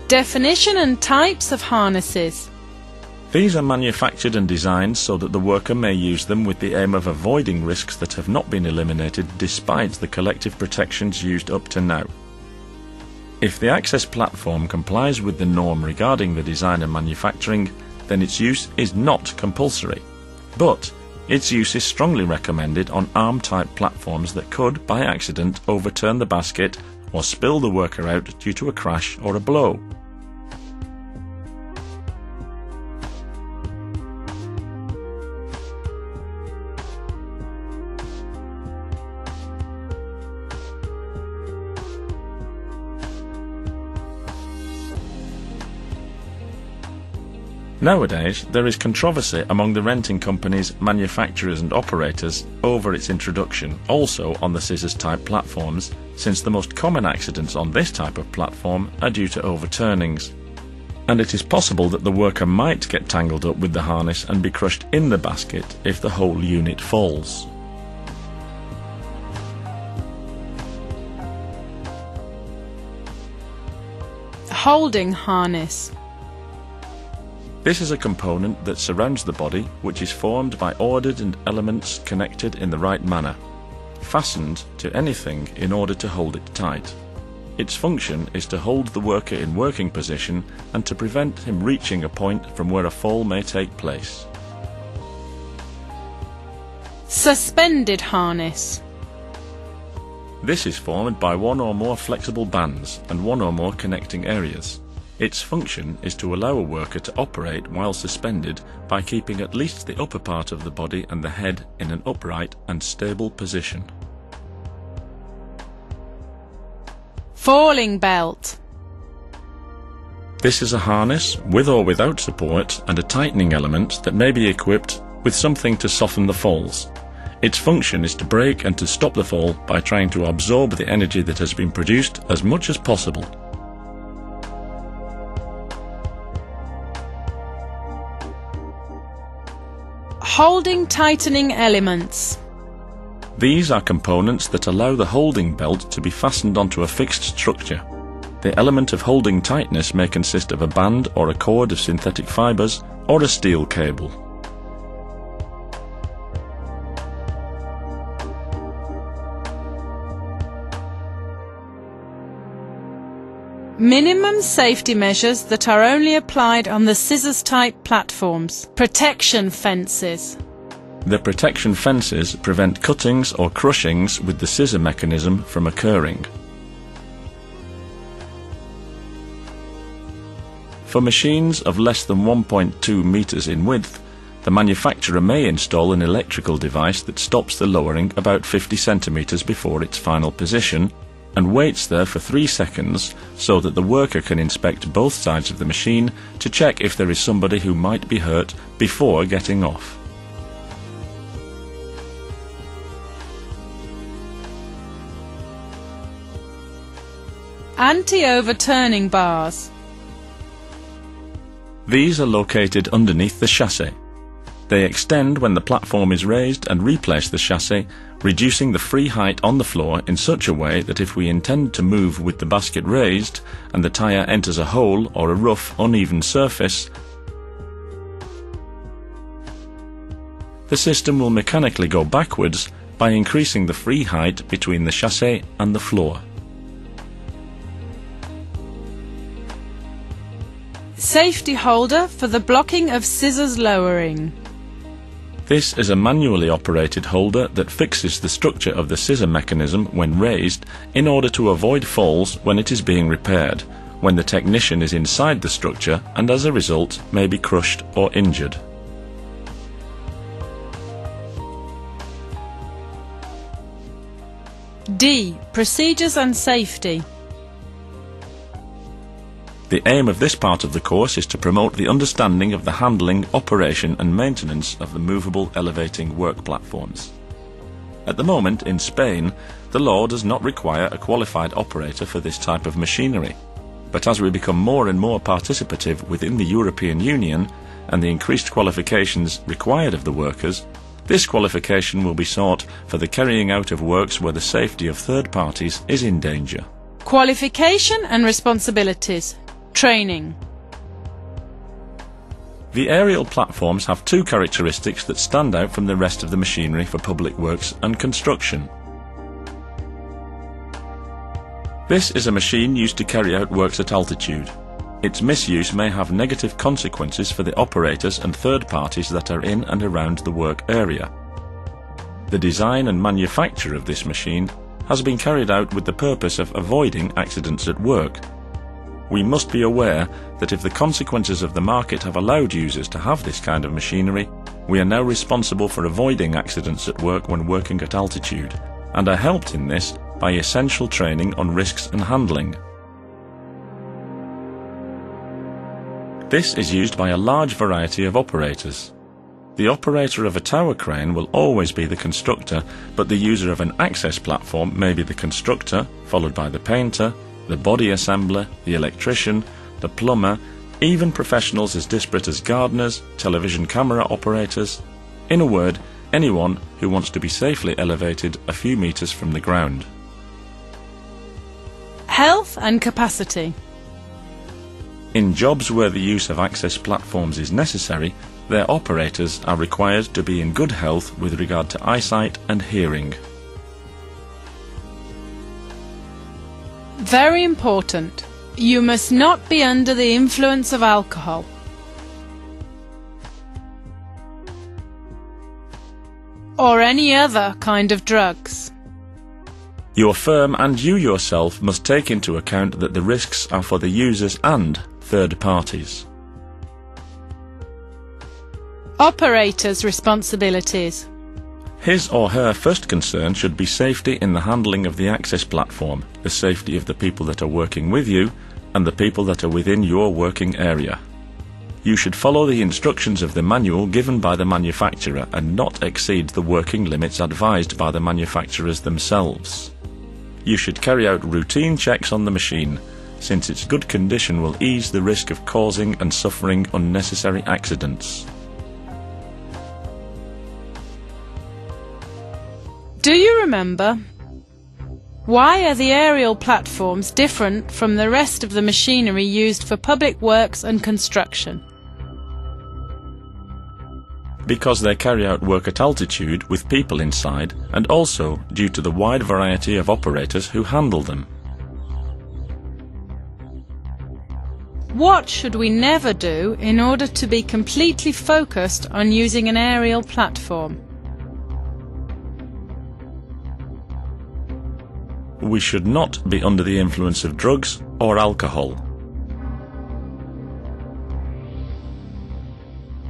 Definition and types of harnesses. These are manufactured and designed so that the worker may use them with the aim of avoiding risks that have not been eliminated despite the collective protections used up to now. If the access platform complies with the norm regarding the design and manufacturing, then its use is not compulsory. But its use is strongly recommended on arm-type platforms that could, by accident, overturn the basket or spill the worker out due to a crash or a blow. Nowadays, there is controversy among the renting companies, manufacturers and operators over its introduction, also on the scissors-type platforms, since the most common accidents on this type of platform are due to overturnings. And it is possible that the worker might get tangled up with the harness and be crushed in the basket if the whole unit falls. Holding harness. This is a component that surrounds the body, which is formed by ordered and elements connected in the right manner, fastened to anything in order to hold it tight. Its function is to hold the worker in working position and to prevent him reaching a point from where a fall may take place. Suspended harness. This is formed by one or more flexible bands and one or more connecting areas. Its function is to allow a worker to operate while suspended by keeping at least the upper part of the body and the head in an upright and stable position. Falling belt. This is a harness with or without support and a tightening element that may be equipped with something to soften the falls. Its function is to break and to stop the fall by trying to absorb the energy that has been produced as much as possible. Holding tightening elements. These are components that allow the holding belt to be fastened onto a fixed structure. The element of holding tightness may consist of a band or a cord of synthetic fibers or a steel cable. Minimum safety measures that are only applied on the scissors-type platforms. Protection fences. The protection fences prevent cuttings or crushings with the scissor mechanism from occurring. For machines of less than 1.2 meters in width, the manufacturer may install an electrical device that stops the lowering about 50 centimeters before its final position and waits there for 3 seconds so that the worker can inspect both sides of the machine to check if there is somebody who might be hurt before getting off. Anti-overturning bars. These are located underneath the chassis. They extend when the platform is raised and replace the chassis, reducing the free height on the floor in such a way that if we intend to move with the basket raised and the tyre enters a hole or a rough, uneven surface, the system will mechanically go backwards by increasing the free height between the chassis and the floor. Safety holder for the blocking of scissors lowering. This is a manually operated holder that fixes the structure of the scissor mechanism when raised in order to avoid falls when it is being repaired, when the technician is inside the structure and as a result may be crushed or injured. D. Procedures and safety. The aim of this part of the course is to promote the understanding of the handling, operation and maintenance of the movable elevating work platforms. At the moment, in Spain, the law does not require a qualified operator for this type of machinery. But as we become more and more participative within the European Union and the increased qualifications required of the workers, this qualification will be sought for the carrying out of works where the safety of third parties is in danger. Qualification and responsibilities. Training. The aerial platforms have two characteristics that stand out from the rest of the machinery for public works and construction. This is a machine used to carry out works at altitude. Its misuse may have negative consequences for the operators and third parties that are in and around the work area. The design and manufacture of this machine has been carried out with the purpose of avoiding accidents at work. We must be aware that if the consequences of the market have allowed users to have this kind of machinery, we are now responsible for avoiding accidents at work when working at altitude, and are helped in this by essential training on risks and handling. This is used by a large variety of operators. The operator of a tower crane will always be the constructor, but the user of an access platform may be the constructor, followed by the painter, the body assembler, the electrician, the plumber, even professionals as disparate as gardeners, television camera operators. In a word, anyone who wants to be safely elevated a few meters from the ground. Health and capacity. In jobs where the use of access platforms is necessary, their operators are required to be in good health with regard to eyesight and hearing. Very important. You must not be under the influence of alcohol. Or any other kind of drugs. Your firm and you yourself must take into account that the risks are for the users and third parties. Operator's responsibilities. His or her first concern should be safety in the handling of the access platform, the safety of the people that are working with you, and the people that are within your working area. You should follow the instructions of the manual given by the manufacturer and not exceed the working limits advised by the manufacturers themselves. You should carry out routine checks on the machine, since its good condition will ease the risk of causing and suffering unnecessary accidents. Do you remember? Why are the aerial platforms different from the rest of the machinery used for public works and construction? Because they carry out work at altitude with people inside, and also due to the wide variety of operators who handle them. What should we never do in order to be completely focused on using an aerial platform? We should not be under the influence of drugs or alcohol.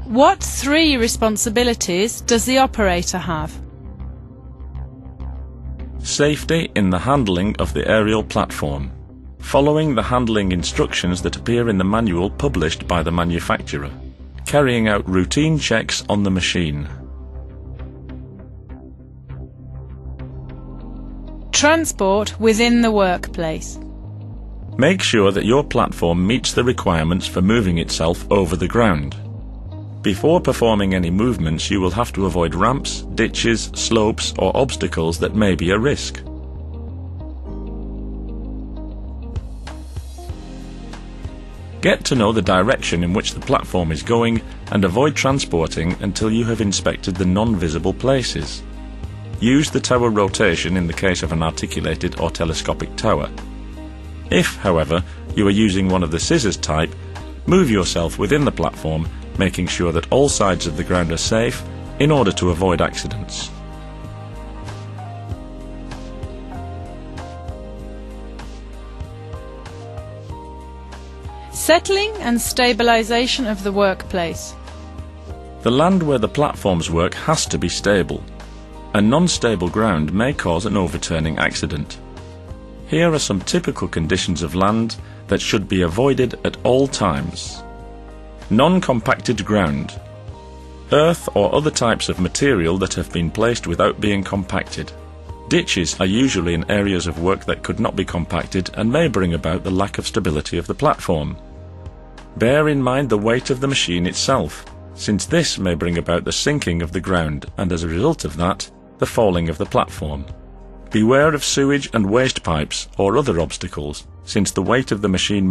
What three responsibilities does the operator have? Safety in the handling of the aerial platform, following the handling instructions that appear in the manual published by the manufacturer, carrying out routine checks on the machine. Transport within the workplace. Make sure that your platform meets the requirements for moving itself over the ground. Before performing any movements, you will have to avoid ramps, ditches, slopes, or obstacles that may be a risk. Get to know the direction in which the platform is going and avoid transporting until you have inspected the non-visible places. Use the tower rotation in the case of an articulated or telescopic tower. If, however, you are using one of the scissors type, move yourself within the platform, making sure that all sides of the ground are safe in order to avoid accidents. Settling and stabilization of the workplace. The land where the platforms work has to be stable. A non-stable ground may cause an overturning accident. Here are some typical conditions of land that should be avoided at all times. Non-compacted ground. Earth or other types of material that have been placed without being compacted. Ditches are usually in areas of work that could not be compacted and may bring about the lack of stability of the platform. Bear in mind the weight of the machine itself, since this may bring about the sinking of the ground and as a result of that, the falling of the platform. Beware of sewage and waste pipes or other obstacles, since the weight of the machine